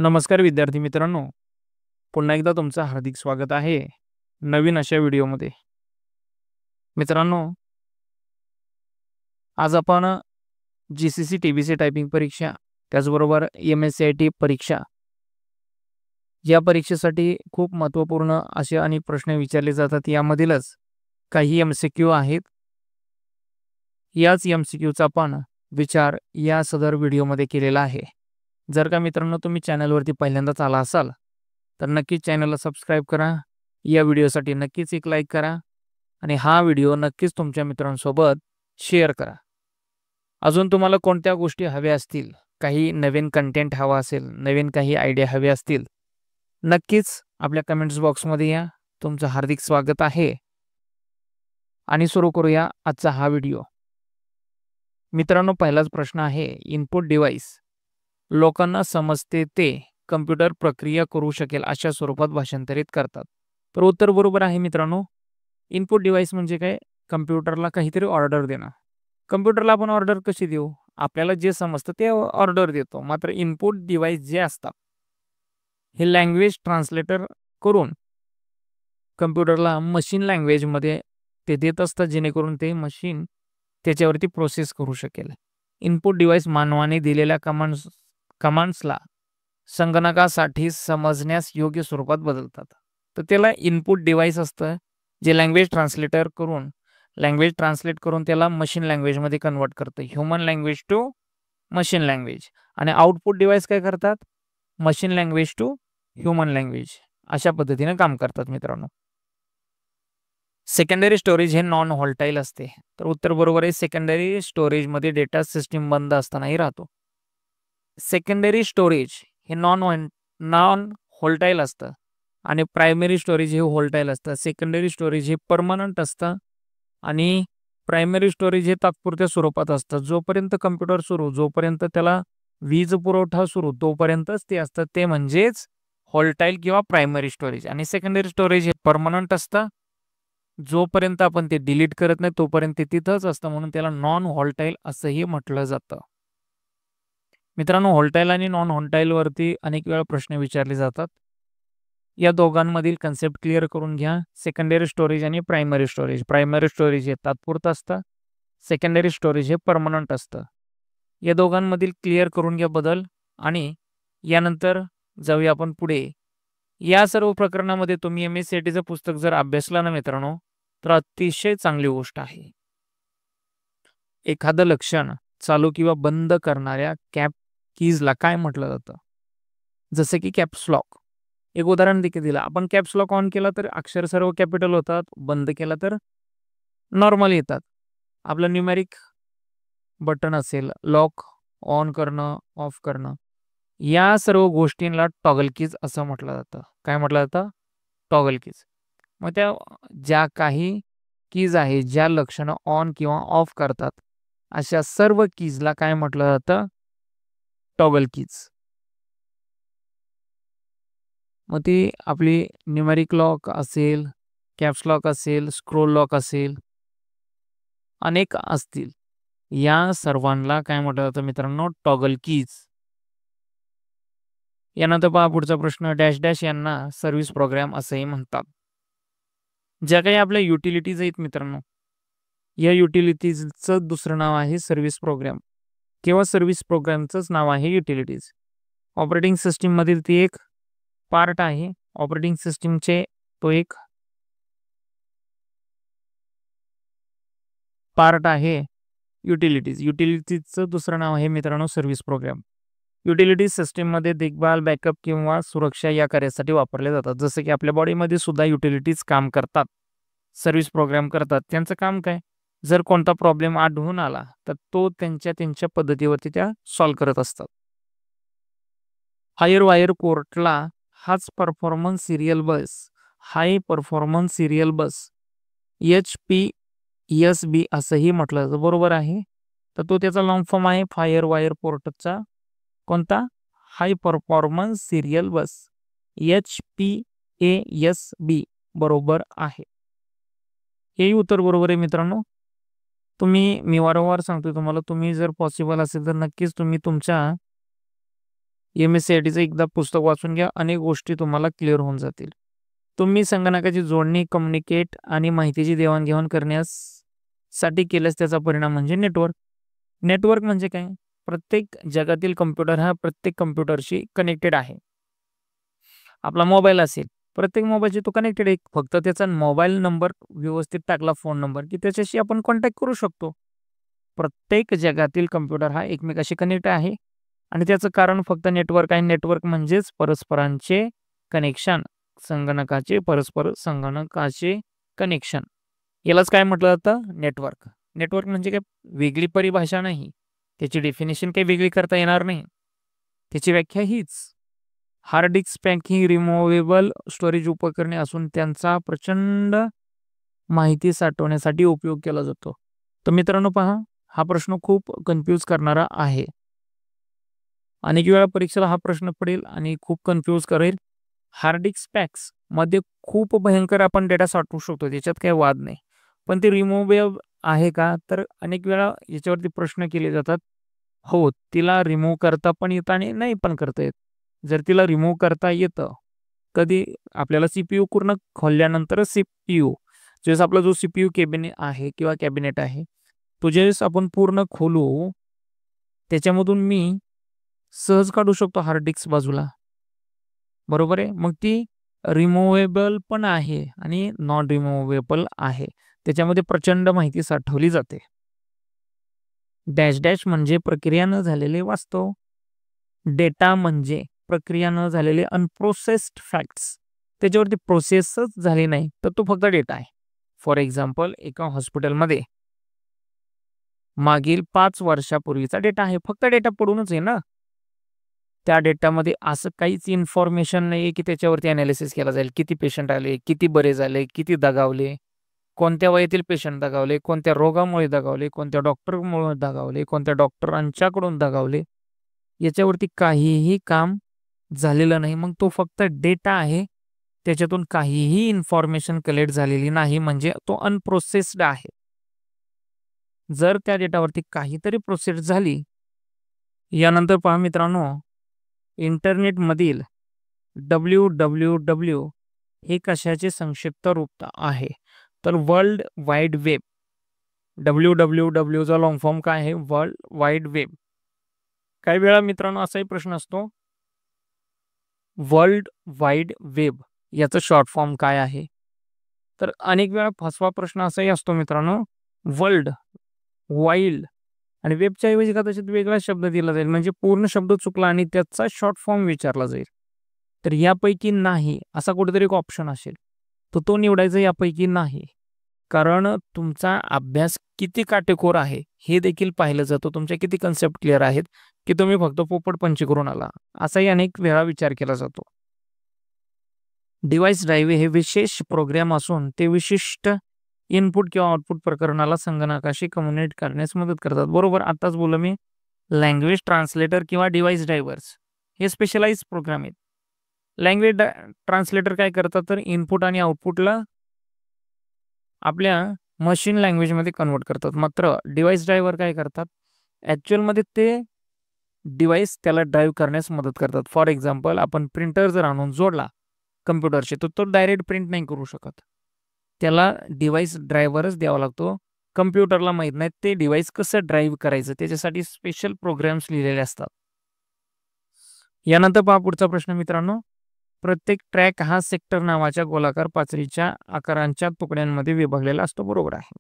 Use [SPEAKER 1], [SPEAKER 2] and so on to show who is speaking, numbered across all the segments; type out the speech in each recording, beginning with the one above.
[SPEAKER 1] नमस्कार विद्यार्थी मित्रांनो, पुन्हा एकदा तुमचं हार्दिक स्वागत आहे नवीन अशा व्हिडिओमध्ये. मित्रांनो, आज आपण जी-सी-सी, टी-बी-सी टायपिंग परीक्षा, त्याचबरोबर एम-एस-सी-आय-टी परीक्षा या परीक्षेसाठी खूप महत्त्वपूर्ण असे अनेक प्रश्न विचारले जातात. यामधीलच काही एम-सी-क्यू आहेत. याच एम-सी-क्यूचा आपण विचार या सदर व्हिडिओमध्ये केलेला आहे. जर का मित्रांनो तुम्ही चॅनलवरती पहिल्यांदाच आला असाल तर नक्कीच चॅनलला सबस्क्राईब करा. या व्हिडिओसाठी नक्कीच एक लाईक करा आणि हा व्हिडिओ नक्कीच तुमच्या मित्रांसोबत शेअर करा. अजून तुम्हाला कोणत्या गोष्टी हव्या असतील, काही नवीन कंटेंट हवा असेल, नवीन काही आयडिया हवे असतील, नक्कीच आपल्या कमेंट्स बॉक्समध्ये या. तुमचं हार्दिक स्वागत आहे. आणि सुरू करूया आजचा हा व्हिडिओ. मित्रांनो, पहिलाच प्रश्न आहे, इनपुट डिव्हाइस लोकांना समजते ते कम्प्युटर प्रक्रिया करू शकेल अशा स्वरूपात भाषांतरित करतात. तर उत्तर बरोबर आहे मित्रांनो. इनपुट डिव्हाइस म्हणजे काय? कम्प्युटरला काहीतरी ऑर्डर देणं. कम्प्युटरला आपण ऑर्डर कशी देऊ? आपल्याला जे समजतं ते ऑर्डर देतो. मात्र इनपुट डिव्हाइस जे असतात हे लँग्वेज ट्रान्सलेटर करून कम्प्युटरला मशीन लँग्वेजमध्ये ते देत असतात, जेणेकरून ते मशीन त्याच्यावरती प्रोसेस करू शकेल. इनपुट डिव्हाइस मानवाने दिलेल्या कमांड्सला संगणकासाठी समजण्यास योग्य स्वरूपात बदलतात. तर त्याला इनपुट डिव्हाइस असतं, जे लँग्वेज ट्रान्सलेट करून त्याला मशीन लँग्वेजमध्ये कन्वर्ट करतं. Human language to machine language. आणि आउटपुट डिव्हाइस काय करतात? Machine language to human language अशा पद्धतीने काम करतात मित्रांनो. सेकंडरी स्टोरेज हे नॉन व्होल्टाईल असते. तर उत्तर बरोबर आहे. सेकंडरी स्टोरेजमध्ये डेटा सिस्टीम बंद असतानाही राहतो. सेकंडरी स्टोरेज हे नॉन व्होल्टाईल असतं आणि प्रायमरी स्टोरेज हे व्होल्टाईल असतं. सेकंडरी स्टोरेज हे परमनंट असतं आणि प्रायमरी स्टोरेज हे तात्पुरत्या स्वरूपात असतं. जोपर्यंत कम्प्युटर सुरू, जोपर्यंत त्याला वीज पुरवठा सुरू, तोपर्यंतच ते असतं. ते म्हणजेच व्होल्टाईल किंवा प्रायमरी स्टोरेज. आणि सेकंडरी स्टोरेज हे परमनंट असतं. जोपर्यंत आपण ते डिलीट करत नाही तोपर्यंत ते तिथंच असतं, म्हणून त्याला नॉन व्होल्टाईल असंही म्हटलं जातं. मित्रांनो, व्होल्टाईल आणि नॉन व्होल्टाईल वरती अनेक वेळा प्रश्न विचारले जातात. या दोघांमधील कन्सेप्ट क्लिअर करून घ्या. सेकंडरी स्टोरेज आणि प्रायमरी स्टोरेज. प्रायमरी स्टोरेज हे तात्पुरतं असतं, सेकंडरी स्टोरेज हे परमनंट असतं. या दोघांमधील क्लिअर करून घ्या बदल आणि यानंतर जाऊया आपण पुढे. या सर्व प्रकरणामध्ये तुम्ही एम-एस-सी-आय-टीचं पुस्तक जर अभ्यासला ना मित्रांनो, तर अतिशय चांगली गोष्ट आहे. एखादं लक्षण चालू किंवा बंद करणाऱ्या कॅप कीजला काय म्हटलं जातं? जसे की कॅप्स लॉक. एक उदाहरण देखील दिलं. आपण कॅप्स लॉक ऑन केला तर अक्षर सर्व कॅपिटल होतात, बंद केला तर नॉर्मल येतात. आपलं न्यूमेरिक बटन असेल, लॉक ऑन करणं, ऑफ करणं, या सर्व गोष्टींना टॉगल कीज असं म्हटलं जातं. काय म्हटलं जातं? Toggle keys. मग त्या ज्या काही कीज आहेत, ज्या लक्षणं ऑन किंवा ऑफ करतात, अशा सर्व कीजला काय म्हटलं जातं? Toggle keys. मग ती आपली न्यूमेरिक लॉक असेल, कॅप्स लॉक असेल, स्क्रोल लॉक असेल, अनेक असतील. या सर्वांना काय म्हटलं जातं मित्रांनो? Toggle keys. यानंतर पहा पुढचा प्रश्न. डॅश डॅश यांना सर्व्हिस प्रोग्राम असंही म्हणतात. ज्या काही आपल्या युटिलिटीज आहेत मित्रांनो, या युटिलिटीजचं दुसरं नाव आहे सर्व्हिस प्रोग्राम किंवा सर्व्हिस प्रोग्रामचंच नाव आहे युटिलिटीज. ऑपरेटिंग सिस्टीममधील ती एक पार्ट आहे. ऑपरेटिंग सिस्टीमचे तो एक पार्ट आहे युटिलिटीज. युटिलिटीजचं दुसरं नाव आहे मित्रांनो सर्व्हिस प्रोग्राम. युटिलिटीज सिस्टीममध्ये देखभाल, बॅकअप किंवा सुरक्षा या कार्यासाठी वापरले जातात. जसं की आपल्या बॉडीमध्ये सुद्धा युटिलिटीज काम करतात, सर्व्हिस प्रोग्राम करतात. त्यांचं काम काय? जर कोणता प्रॉब्लेम आढळून आला तर तो त्यांच्या पद्धतीवरती त्या सॉल्व्ह करत असतात. हायर वायर पोर्टला हाच परफॉर्मन्स सिरियल बस, हाय परफॉर्मन्स सिरियल बस, HPSB असंही म्हटलं जातं. बरोबर आहे. तर तो त्याचा लॉंग फॉर्म आहे फायर वायर पोर्टचा. कोणता? हाय परफॉर्मन्स सिरियल बस, HPASB. बरोबर आहे. हेही उत्तर बरोबर आहे मित्रांनो. मी वारंवार सांगतो तुम्हाला, तुम्ही जर पॉसिबल असेल तर नक्कीच तुम्ही तुमच्या MSCITचं एकदा पुस्तक वाचून घ्या, अनेक गोष्टी तुम्हाला क्लिअर होऊन जातील. तुम्ही संगणकाची जोडणी, कम्युनिकेट आणि माहितीची देवाणघेवाण करण्यासाठी केल्यास त्याचा परिणाम म्हणजे नेटवर्क. नेटवर्क म्हणजे काय? प्रत्येक जगातील कम्प्युटर हा प्रत्येक कम्प्युटरशी कनेक्टेड आहे. आपला मोबाईल असेल, प्रत्येक मोबाईलशी तो कनेक्टेड आहे. फक्त त्याचा मोबाईल नंबर व्यवस्थित टाकला, फोन नंबर, की त्याच्याशी आपण कॉन्टॅक्ट करू शकतो. प्रत्येक जगातील कम्प्युटर हा एकमेकाशी कनेक्ट आहे आणि त्याचं कारण फक्त नेटवर्क आहे. नेटवर्क म्हणजेच परस्परांचे कनेक्शन, संगणकाचे कनेक्शन. यालाच काय म्हटलं जातं? नेटवर्क. नेटवर्क म्हणजे काय? वेगळी परिभाषा नाही, त्याची डेफिनेशन काही वेगळी करता येणार नाही. त्याची व्याख्या हीच. हार्ड डिस्क पॅक ही रिमूव्हेबल स्टोरेज उपकरणे असून त्यांचा प्रचंड माहिती साठवण्यासाठी उपयोग केला जातो. तर मित्रांनो पहा, हा प्रश्न खूप कन्फ्यूज करणारा आहे. अनेक वेळा परीक्षेला हा प्रश्न पडेल आणि खूप कन्फ्यूज करेल. हार्ड डिस्क पॅक्स मध्ये खूप भयंकर आपण डेटा साठवू शकतो, त्याच्यात काही वाद नाही. पण ते रिमूव्हेबल आहे का? तर अनेक वेळा याच्यावरती प्रश्न केले जातात. हो, तिला रिमूव्ह करता पण येतं आणि नाही पण करता येत. जर तिला रिमूव्ह करता येतं, कधी आपल्याला CPU पूर्ण खोलल्यानंतर CPU ज्यावेळेस आपला जो CPU कॅबिनेट आहे किंवा कॅबिनेट आहे, तो ज्यावेळेस आपण पूर्ण खोलू, त्याच्यामधून मी सहज काढू शकतो हार्ड डिस्क बाजूला. बरोबर आहे. मग ती रिमूव्हेबल पण आहे आणि नॉन रिमूव्हेबल आहे. त्याच्यामध्ये प्रचंड माहिती साठवली जाते. डॅश डॅश म्हणजे प्रक्रिया न झालेले वास्तव. डेटा म्हणजे प्रक्रिया न झालेले अनप्रोसेस्ड फॅक्ट्स. त्याच्यावरती प्रोसेसच झाली नाही तर तो फक्त डेटा आहे. फॉर एक्झाम्पल, एका हॉस्पिटलमध्ये मागील 5 वर्षापूर्वीचा डेटा आहे. फक्त डेटा पडूनच आहे ना. त्या डेटामध्ये असं काहीच इन्फॉर्मेशन नाही आहे की त्याच्यावरती ॲनालिसिस केला जाईल. किती पेशंट आले, किती बरे झाले, किती दगावले, कोणत्या वयातील पेशंट दगावले, कोणत्या रोगामुळे दगावले, कोणत्या डॉक्टरमुळे दगावले, कोणत्या डॉक्टरांच्याकडून दगावले, याच्यावरती काहीही काम झालेलं नाही. मग तो फक्त डेटा आहे. त्याच्यातून काहीही इन्फॉर्मेशन कलेक्ट झालेली नाही, म्हणजे तो अनप्रोसेस्ड आहे. जर त्या डेटावरती काहीतरी प्रोसेस झाली, यानंतर पहा मित्रांनो, इंटरनेटमधील WWW हे कशाचे संक्षिप्त रूप आहे? तर वर्ल्ड वाईड वेब. WWWचा लॉंग फॉर्म काय आहे? World wide web. काही वेळा मित्रांनो असाही प्रश्न असतो, वर्ल्ड वाईड वेब याचं शॉर्ट फॉर्म काय आहे? तर अनेक वेळा फसवा प्रश्न असाही असतो मित्रांनो, वर्ल्ड वाईल्ड आणि वेबच्या ऐवजी कदाचित वेगळा शब्द दिला जाईल, म्हणजे पूर्ण शब्द चुकला आणि त्याचा शॉर्ट फॉर्म विचारला जाईल. तर यापैकी नाही असा कुठेतरी एक ऑप्शन असेल, तर तो निवडायचा यापैकी नाही. कारण तुमचा अभ्यास किती काटेकोर आहे हे देखील पाहिलं जातं. तुमच्या किती कन्सेप्ट क्लिअर आहेत की तुम्ही फक्त पोपटपंची करून आला, असाही अनेक वेळा विचार केला जातो. डिव्हाइस ड्राईव्ह हे विशेष प्रोग्राम असून ते विशिष्ट इनपुट किंवा आउटपुट प्रकरणाला संगणकाशी कम्युनिकेट करण्यास मदत करतात. बरोबर, आताच बोललो मी. लँग्वेज ट्रान्सलेटर किंवा डिव्हाइस ड्रायव्हर्स हे स्पेशलाइज प्रोग्राम आहेत. लँग्वेज ट्रान्सलेटर काय करतात? तर इनपुट आणि आउटपुटला आपल्या मशीन लँग्वेजमध्ये कन्वर्ट करतात. मात्र डिव्हाइस ड्रायव्हर काय करतात? ॲक्च्युअलमध्ये ते डिव्हाइस त्याला ड्राईव्ह करण्यास मदत करतात. फॉर एक्झाम्पल, आपण प्रिंटर जर आणून जोडला कम्प्युटरशी, तर तो डायरेक्ट प्रिंट नाही करू शकत. त्याला डिव्हाइस ड्रायव्हरच द्यावा लागतो. कम्प्युटरला माहीत नाही ते डिव्हाइस कसं ड्राईव्ह करायचं, त्याच्यासाठी स्पेशल प्रोग्राम्स लिहिलेले असतात. यानंतर पहा पुढचा प्रश्न मित्रांनो, प्रत्येक ट्रॅक हा सेक्टर नावाच्या गोलाकार पाचरीच्या आकारांच्या तुकड्यांमध्ये विभागलेला असतो. बरोबर आहे.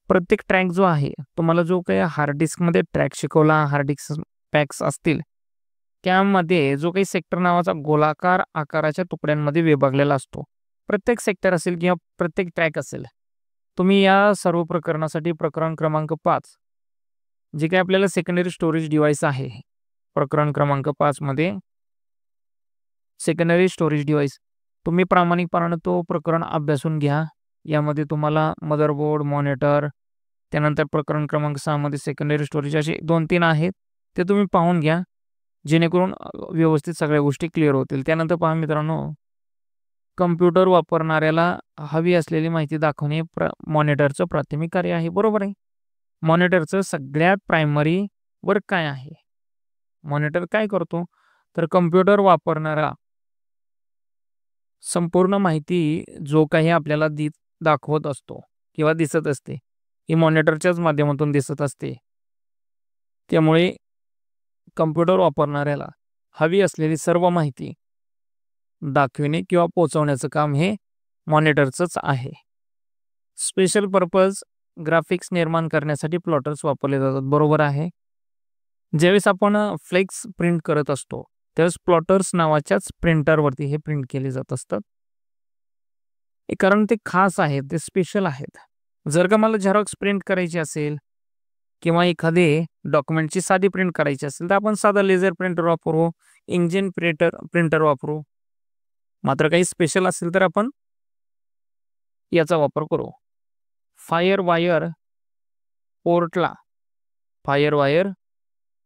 [SPEAKER 1] प्रत्येक ट्रॅक जो आहे, तुम्हाला जो काही हार्ड डिस्कमध्ये ट्रॅक शिकवला, हार्ड डिस्क पॅक्स असतील, त्यामध्ये जो काही सेक्टर नावाचा गोलाकार आकाराच्या तुकड्यांमध्ये विभागलेला असतो. प्रत्येक सेक्टर असेल किंवा प्रत्येक ट्रॅक असेल, तुम्ही या सर्व प्रकरणासाठी प्रकरण क्रमांक 5 जे काही आपल्याला सेकंडरी स्टोरेज डिव्हाइस आहे, प्रकरण क्रमांक 5 मध्ये सेकंडरी स्टोरेज डिव्हाइस, तुम्ही प्रामाणिकपणाने तो प्रकरण अभ्यासून घ्या. यामध्ये तुम्हाला मदरबोर्ड, मॉनिटर, त्यानंतर प्रकरण क्रमांक 6 मध्ये सेकंडरी स्टोरेज असे 2-3 आहेत, ते तुम्ही पाहून घ्या, जेणेकरून व्यवस्थित सगळ्या गोष्टी क्लिअर होतील. त्यानंतर पहा मित्रांनो, कम्प्युटर वापरणाऱ्याला हवी असलेली माहिती दाखवणे मॉनिटरचं प्राथमिक कार्य आहे. बरोबर आहे. मॉनिटरचं सगळ्यात प्रायमरी वर्क काय आहे? मॉनिटर काय करतो, तर कम्प्युटर वापरणारा संपूर्ण माहिती जो काही आपल्याला दाखवत असतो किंवा दिसत असते, ही मॉनिटरच्याच माध्यमातून दिसत असते. त्यामुळे कम्प्युटर वापरणाऱ्याला हवी असलेली सर्व माहिती दाखविणे किंवा पोहोचवण्याचं काम हे मॉनिटरचंच आहे. स्पेशल पर्पज ग्राफिक्स निर्माण करण्यासाठी प्लॉटर्स वापरले जातात. बरोबर आहे. ज्यावेळेस आपण फ्लेक्स प्रिंट करत असतो त्यावेळेस प्लॉटर्स नावाच्याच प्रिंटरवरती हे प्रिंट केले जात असतात. कारण ते खास आहेत, ते स्पेशल आहेत. जर का मला झेरॉक्स प्रिंट करायची असेल किंवा एखादे डॉक्युमेंटची साधी प्रिंट करायची असेल तर आपण साधा लेझर प्रिंटर वापरू, इंकजेट प्रिंटर वापरू. मात्र काही स्पेशल असेल तर आपण याचा वापर करू. फायरवायर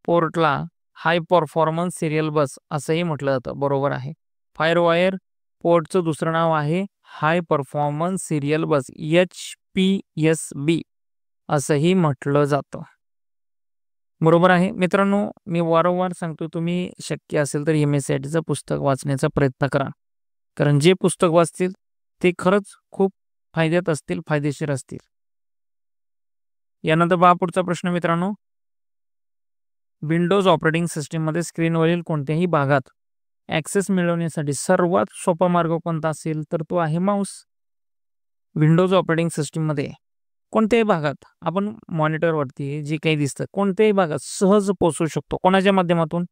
[SPEAKER 1] पोर्टला हाय परफॉर्मन्स सिरियल बस असंही म्हटलं जातं. बरोबर आहे. फायरवायर पोर्टचं दुसरं नाव आहे हाय परफॉर्मन्स सिरियल बस, HPSB असंही म्हटलं जातं. बरोबर आहे मित्रांनो. मी वारंवार सांगतो, तुम्ही शक्य असेल तर MSCITचं पुस्तक वाचण्याचा प्रयत्न करा. कारण जे पुस्तक वाचतील ते खरंच खूप फायद्यात असतील, फायदेशीर असतील. यानंतर पहा पुढचा प्रश्न मित्रांनो. विंडोज ऑपरेटिंग सिस्टीममध्ये स्क्रीनवरील कोणत्याही भागात ॲक्सेस मिळवण्यासाठी सर्वात सोपा मार्ग कोणता असेल तर तो आहे माऊस. विंडोज ऑपरेटिंग सिस्टीममध्ये कोणत्याही भागात आपण मॉनिटरवरती जे काही दिसतं कोणत्याही भागात सहज पोहोचू शकतो. कोणाच्या माध्यमातून?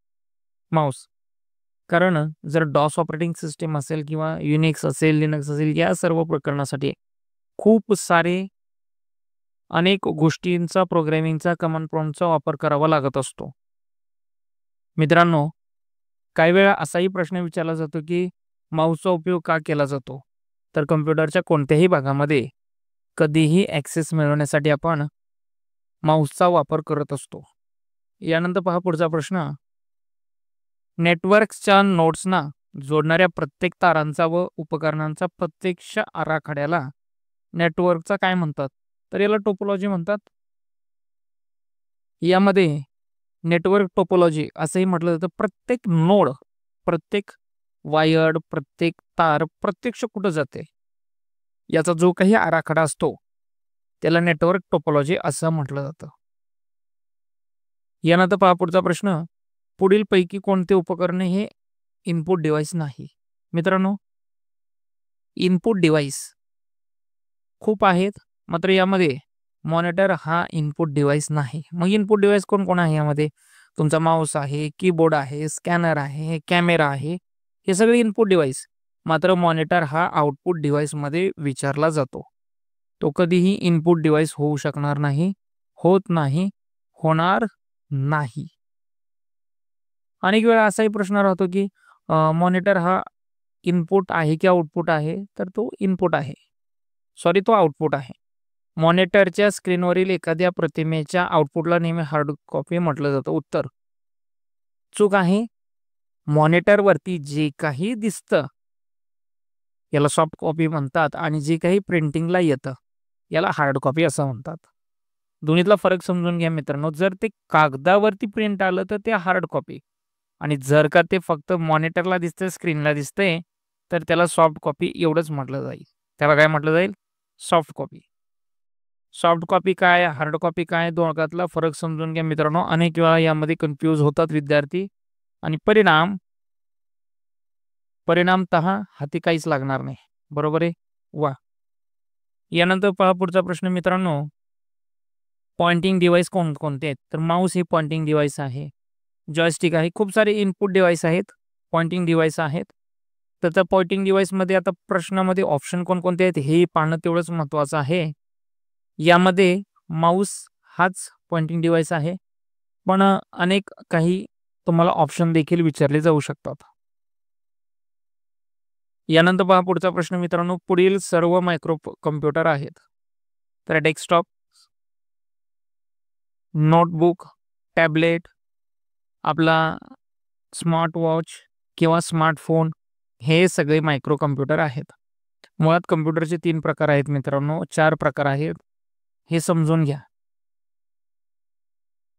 [SPEAKER 1] माऊस. कारण जर डॉस ऑपरेटिंग सिस्टीम असेल किंवा युनिक्स असेल, लिनक्स असेल, या सर्व प्रकरणासाठी खूप सारे अनेक गोष्टींचा प्रोग्रॅमिंगचा कमांड प्रॉम्प्टचा वापर करावा लागत असतो. मित्रांनो, काही वेळा असाही प्रश्न विचारला जातो की माऊसचा उपयोग का केला जातो, तर कम्प्युटरच्या कोणत्याही भागामध्ये कधीही ॲक्सेस मिळवण्यासाठी आपण माऊसचा वापर करत असतो. यानंतर पहा पुढचा प्रश्न. नेटवर्क्सच्या नोड्सना जोडणाऱ्या प्रत्येक तारांचा व उपकरणांचा प्रत्यक्ष आराखड्याला नेटवर्कचा काय म्हणतात, तर याला टोपोलॉजी म्हणतात. यामध्ये नेटवर्क टोपोलॉजी असंही म्हटलं जातं. प्रत्येक नोड, प्रत्येक वायर्ड, प्रत्येक तार प्रत्यक्ष कुठं जाते याचा जो काही आराखडा असतो त्याला नेटवर्क टोपोलॉजी असं म्हटलं जातं. यानंतर पहा पुढचा प्रश्न. पुढील पैकी कोणते उपकरणे हे इनपुट डिव्हाइस नाही? मित्रांनो, इनपुट डिव्हाइस खूप आहेत, मात्र यामध्ये मॉनिटर हा इनपुट डिव्हाइस नाही. मग इनपुट डिव्हाइस कोण आहे यामध्ये? तुमचा माऊस आहे, कीबोर्ड आहे, स्कॅनर आहे, कॅमेरा आहे, हे सगळे इनपुट डिव्हाइस. मात्र मॉनिटर हा आउटपुट डिव्हाइसमध्ये विचारला जातो. तो कधीही इनपुट डिव्हाइस होऊ शकणार नाही, होत नाही, होणार नाही. अनेक वेळा असाही प्रश्न राहतो की मॉनिटर हा इनपुट आहे की आउटपुट आहे, तर तो इनपुट आहे. तो आउटपुट आहे. मॉनिटरच्या स्क्रीनवरील एखाद्या प्रतिमेच्या आउटपुटला नेहमी हार्ड कॉपी म्हटलं जातं. उत्तर चूक आहे. मॉनिटरवरती जे काही दिसतं याला सॉफ्ट कॉपी म्हणतात आणि जे काही प्रिंटिंगला येतं याला हार्ड कॉपी असं म्हणतात. दोन्हीतला फरक समजून घ्या मित्रांनो. जर ते कागदावरती प्रिंट आलं तर ते हार्ड कॉपी, आणि जर का ते फक्त मॉनिटरला दिसतंय, स्क्रीनला दिसतंय, तर त्याला सॉफ्ट कॉपी एवढंच म्हटलं जाईल. त्याला काय म्हटलं जाईल? Soft copy. सॉफ्ट कॉपी काय, हार्ड कॉपी काय, दोघातला फरक समजून घ्या मित्रांनो. अनेक वेळा यामध्ये कन्फ्यूज होतात विद्यार्थी आणि परिणामतः हाती काहीच लागणार नाही. बरोबर आहे? वा. यानंतर पहा पुढचा प्रश्न मित्रांनो. पॉइंटिंग डिव्हाइस कोणते आहेत? तर माऊस हे पॉइंटिंग डिव्हाइस आहे. जॉयस्टिक आहे. खूप सारे इनपुट डिव्हाइस आहेत, पॉइंटिंग डिव्हाइस आहेत. तर त्या पॉइंटिंग डिव्हाइसमध्ये आता प्रश्नामध्ये ऑप्शन कोणकोणते आहेत हे पाहणं तेवढंच महत्त्वाचं आहे. यामध्ये माऊस हाच पॉइंटिंग डिव्हाइस आहे, पण अनेक काही तुम्हाला ऑप्शन देखील विचारले जाऊ शकतात. यानंतर पहा पुढचा प्रश्न मित्रांनो. पुढील सर्व मायक्रो कम्प्युटर आहेत, तर डेस्कटॉप, नोटबुक, टॅबलेट, आपला स्मार्ट वॉच किंवा स्मार्टफोन, हे सगळे मायक्रो कम्प्युटर आहेत. मुळात कम्प्युटरचे 3 प्रकार आहेत मित्रांनो, 4 प्रकार आहेत, हे समजून घ्या.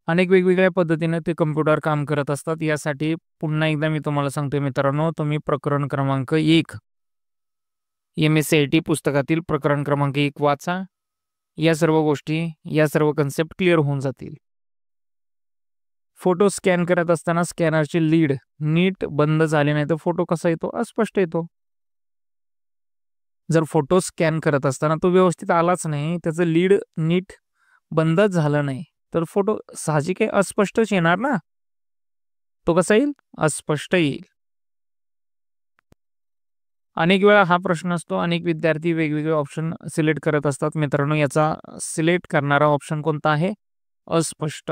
[SPEAKER 1] अनेक वेगवेगळ्या पद्धतीने ते कम्प्युटर काम करत असतात. यासाठी पुन्हा एकदा मी तुम्हाला सांगतोय मित्रांनो, तुम्ही प्रकरण क्रमांक 1 MSCIT पुस्तकातील प्रकरण क्रमांक 1 वाचा. या सर्व गोष्टी, या सर्व कन्सेप्ट क्लिअर होऊन जातील. फोटो स्कॅन करत असताना स्कॅनरची लीड नीट बंद झाली नाही तर फोटो कसा येतो? अस्पष्ट येतो. जर फोटो स्कॅन करत असताना तो व्यवस्थित आलाच नाही, त्याचं लीड नीट बंदच झालं नाही, तर फोटो साहजिक आहे अस्पष्टच येणार ना. तो कसा येईल? अस्पष्ट येईल. अनेक वेळा हा प्रश्न असतो. अनेक विद्यार्थी वेगवेगळे ऑप्शन सिलेक्ट करत असतात. मित्रांनो, याचा सिलेक्ट करणारा ऑप्शन कोणता आहे? अस्पष्ट.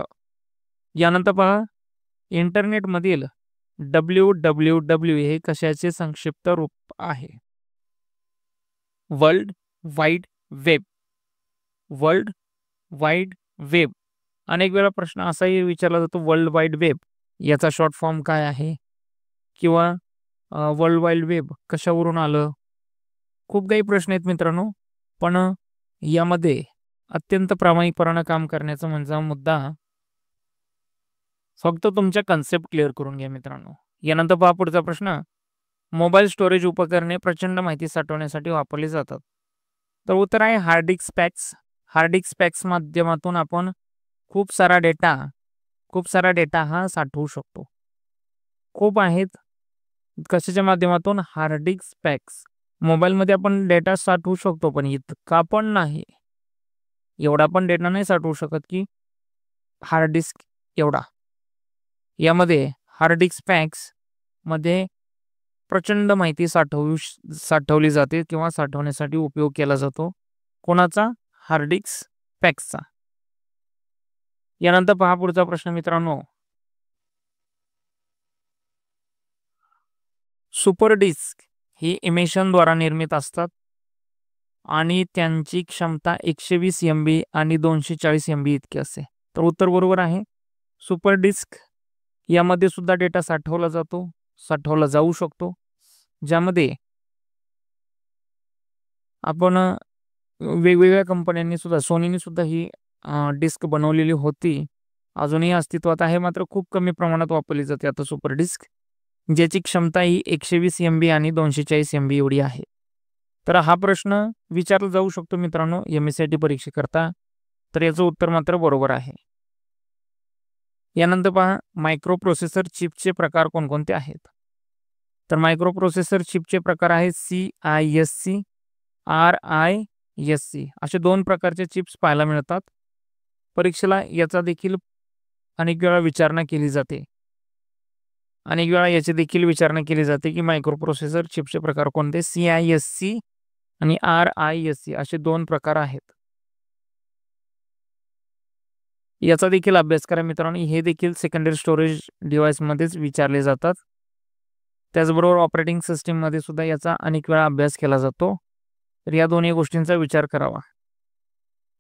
[SPEAKER 1] यानंतर पहा, इंटरनेटमधील WWW हे कशाचे संक्षिप्त रूप आहे? World wide web. World wide web. अनेक वेळा प्रश्न असाही विचारला जातो, वर्ल्ड वाईड वेब याचा शॉर्ट फॉर्म काय आहे, किंवा वर्ल्ड वाईड वेब कशावरून आलं? खूप काही प्रश्न आहेत मित्रांनो, पण यामध्ये अत्यंत प्रामाणिकपणाने काम करण्याचा म्हणजे मुद्दा फक्त तुमच्या कन्सेप्ट क्लिअर करून घ्या मित्रांनो. यानंतर पहा पुढचा प्रश्न, मोबाईल स्टोरेज उपकरणे प्रचंड माहिती साठवण्यासाठी वापरली जातात. तर उत्तर आहे hard disk packs. Hard disk packs माध्यमातून आपण खूप सारा डेटा हा साठवू शकतो. खूप आहेत. कशाच्या माध्यमातून? Hard disk packs. मोबाईलमध्ये आपण डेटा साठवू शकतो, पण इतका पण नाही, एवढा पण डेटा नाही साठवू शकत की हार्ड डिस्क एवढा. यामध्ये हार्ड डिस्क पॅक्स मध्ये प्रचंड माहिती साठवली जाते किंवा साठवण्यासाठी उपयोग केला जातो. कोणाचा? हार्ड डिस्क पॅक्सचा. यानंतर पहा पुढचा प्रश्न मित्रांनो, सुपर डिस्क ही इमेशनद्वारा निर्मित असतात आणि त्यांची क्षमता 120 MB आणि 240 MB इतकी असते. तर उत्तर बरोबर आहे. सुपर डिस्क यामध्ये सुद्धा डेटा साठवला जाऊ शकतो, ज्यामध्ये आपण वेगवेगळ्या कंपन्यांनी सुद्धा, सोनीने सुद्धा ही डिस्क बनवलेली होती, अजूनही अस्तित्वात आहे, मात्र खूप कमी प्रमाणात वापरली जाते आता सुपर डिस्क, ज्याची क्षमता ही 120 MB आणि 240 MB एवढी आहे. तर हा प्रश्न विचारला जाऊ शकतो मित्रांनो MSCIT परीक्षेकरता, तर याचं उत्तर मात्र बरोबर आहे. यानंतर पहा, मायक्रो प्रोसेसर चिपचे प्रकार कोणकोणते आहेत? तर मायक्रो प्रोसेसर चिपचे प्रकार आहेत CISC, RISC असे 2 प्रकारचे चिप्स पाहायला मिळतात. परीक्षेला याचा देखील अनेक वेळा विचारणा केली जाते. याची देखील विचारणा केली जाते की मायक्रो प्रोसेसर चिपचे प्रकार कोणते? CISC आणि RISC असे 2 प्रकार आहेत. याचा देखील अभ्यास करा मित्रांनो. हे देखील सेकंडरी स्टोरेज डिव्हाइसमध्येच विचारले जातात. त्याचबरोबर ऑपरेटिंग सिस्टीममध्ये सुद्धा याचा अनेक वेळा अभ्यास केला जातो. तर या दोन्ही गोष्टींचा विचार करावा.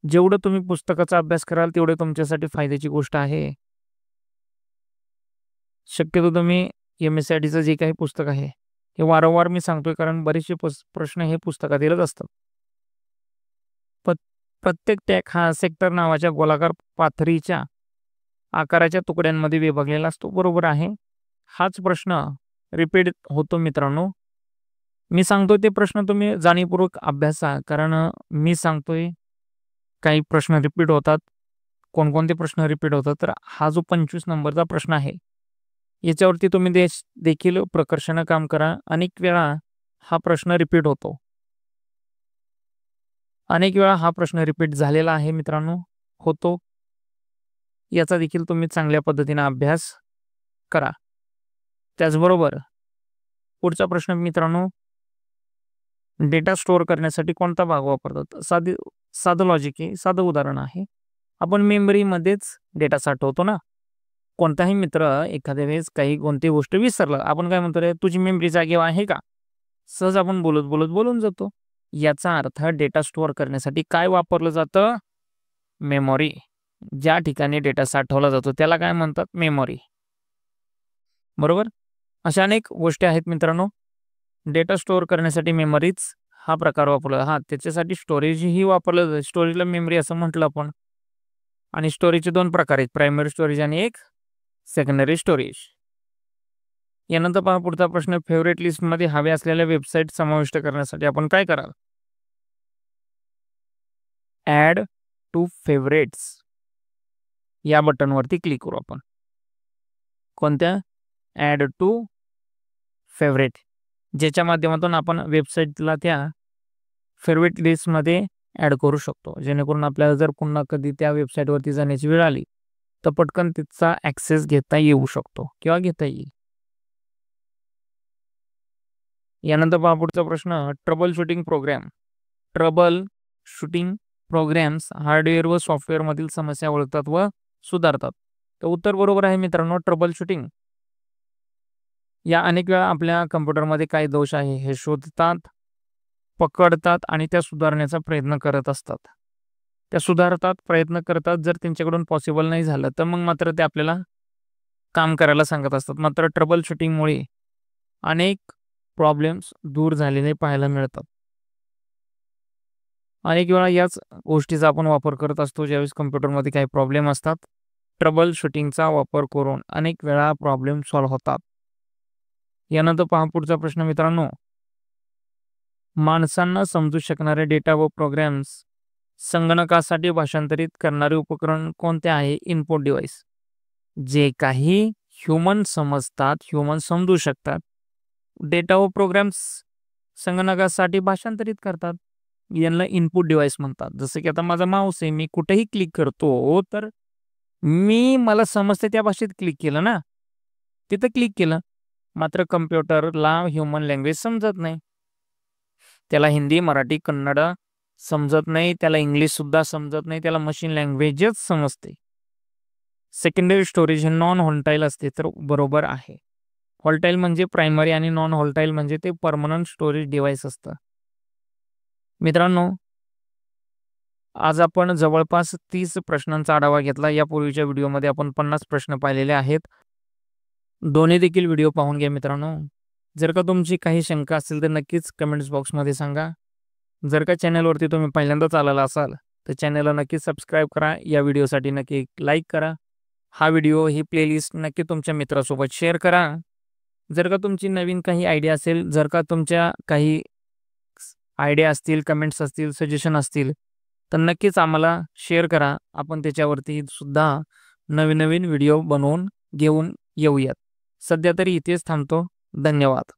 [SPEAKER 1] जेवढं तुम्ही पुस्तकाचा अभ्यास कराल तेवढे तुमच्यासाठी फायद्याची गोष्ट आहे. शक्यतो तुम्ही MSCITचं जे काही पुस्तक आहे हे वारंवार मी सांगतोय, कारण बरेचसे प्रश्न हे पुस्तकातीलच असतात. प्रत्येक टॅग हा सेक्टर नावाच्या गोलाकार पाथरीच्या आकाराच्या तुकड्यांमध्ये विभागलेला असतो. बरोबर आहे. हाच प्रश्न रिपीट होतो मित्रांनो. मी सांगतोय ते प्रश्न तुम्ही जाणीवपूर्वक अभ्यासा, कारण मी सांगतोय काही प्रश्न रिपीट होतात. कोणकोणते प्रश्न रिपीट होतात? तर हा जो 25 नंबरचा प्रश्न आहे याच्यावरती तुम्ही देखील प्रकर्षाने काम करा. अनेक वेळा हा प्रश्न रिपीट होतो. अनेक वेळा हा प्रश्न रिपीट झालेला आहे मित्रांनो, होतो. याचा देखील तुम्ही चांगल्या पद्धतीने अभ्यास करा. त्याचबरोबर पुढचा प्रश्न मित्रांनो, डेटा स्टोअर करण्यासाठी कोणता भाग वापरतात? साधं लॉजिक आहे, साधं उदाहरण आहे. आपण मेमरीमध्येच डेटा साठवतो ना. कोणताही मित्र एखाद्या वेळेस कोणती गोष्ट विसरला, आपण काय म्हणतो, रे तुझी मेमरी जागेवर आहे का? सहज आपण बोलून जातो. याचा अर्थ डेटा स्टोअर करण्यासाठी काय वापरलं जातं? मेमरी. ज्या ठिकाणी डेटा साठवला जातो त्याला काय म्हणतात? मेमरी. बरोबर. अशा अनेक गोष्टी आहेत मित्रांनो. डेटा स्टोअर करण्यासाठी मेमरीच हा प्रकार वापरला. त्याच्यासाठी स्टोरेजही वापरलं जातं. स्टोरेजला मेमरी असं म्हटलं आपण. आणि स्टोरेजचे 2 प्रकार आहेत, प्रायमरी स्टोरेज आणि एक सेकंडरी स्टोरेज. यानंतर पहा पुढचा प्रश्न, फेवरेट लिस्टमध्ये हवे असलेल्या वेबसाईट समाविष्ट करण्यासाठी आपण काय कराल? ॲड टू फेवरेट्स या बटनवरती क्लिक करू आपण. कोणत्या? ॲड टू फेवरेट, ज्याच्या माध्यमातून आपण वेबसाईटला त्या फेवरेट लिस्टमध्ये ॲड करू शकतो, जेणेकरून आपल्याला जर पुन्हा कधी त्या वेबसाईटवरती जाण्याची वेळ आली तर पटकन तिचा ॲक्सेस घेता येऊ शकतो किंवा घेता येईल. यानंतर पहा पुढचा प्रश्न, troubleshooting program. Troubleshooting programs hardware व सॉफ्टवेअरमधील समस्या ओळखतात व सुधारतात. तर उत्तर बरोबर आहे मित्रांनो, ट्रबल शूटिंग. या अनेक वेळा आपल्या कम्प्युटरमध्ये काय दोष आहे हे शोधतात, पकडतात आणि त्या सुधारण्याचा प्रयत्न करत असतात. त्या सुधारतात, प्रयत्न करतात. जर त्यांच्याकडून पॉसिबल नाही झालं तर मग मात्र ते आपल्याला काम करायला सांगत असतात. मात्र ट्रबल शूटिंगमुळे अनेक प्रॉब्लेम्स दूर झालेले पाहायला मिळतात. अनेक वेळा याच गोष्टीचा आपण वापर करत असतो ज्यावेळेस कम्प्युटरमध्ये काही प्रॉब्लेम असतात. ट्रबल शूटिंगचा वापर करून अनेक वेळा प्रॉब्लेम सॉल्व्ह होतात. यानंतर पहा पुढचा प्रश्न मित्रांनो, माणसांना समजू शकणारे डेटा व प्रोग्राम्स संगणकासाठी भाषांतरित करणारे उपकरण कोणते आहे? Input device. जे काही ह्युमन समजतात, ह्युमन समजू शकतात, डेटा व प्रोग्राम्स संगणकासाठी भाषांतरित करतात, यांना इनपुट डिव्हाइस म्हणतात. जसं की आता माझा माऊस आहे, मी कुठेही क्लिक करतो तर मला समजते त्या भाषेत क्लिक केलं ना, तिथं क्लिक केलं. मात्र कम्प्युटरला ह्युमन लँग्वेज समजत नाही, त्याला हिंदी, मराठी, कन्नड समजत नाही, त्याला इंग्लिश सुद्धा समजत नाही, त्याला मशीन लँग्वेजच समजते. सेकंडरी स्टोरेज हे नॉन व्होल्टाईल असते, तर बरोबर आहे. व्होल्टाईल म्हणजे प्रायमरी आणि नॉन व्होल्टाईल म्हणजे ते परमनंट स्टोरेज डिव्हाइस असतं. मित्रांनो, आज आपण जवळपास 30 प्रश्नांचा आढावा घेतला. यापूर्वीच्या व्हिडिओमध्ये आपण 50 प्रश्न पाहिलेले आहेत. दोन्ही देखील व्हिडिओ पाहून घ्या मित्रांनो. जर का तुमची काही शंका असेल तर नक्कीच कमेंट्स बॉक्समध्ये सांगा. जर का चॅनलवरती तुम्ही पहिल्यांदाच आलेला असाल तर चॅनलला नक्की सबस्क्राईब करा. या व्हिडिओसाठी नक्की लाईक करा. हा व्हिडिओ, ही प्लेलिस्ट नक्की तुमच्या मित्रासोबत शेअर करा. जर का तुमची नवीन काही आयडिया असेल, जर का तुमच्या काही आयडिया असतील, कमेंट्स असतील, सजेशन असतील तर नक्कीच आम्हाला शेअर करा. आपण त्याच्यावरती सुद्धा नवीन नवीन व्हिडिओ बनवून घेऊन येऊयात. सध्या तरी इथेच थांबतो. धन्यवाद.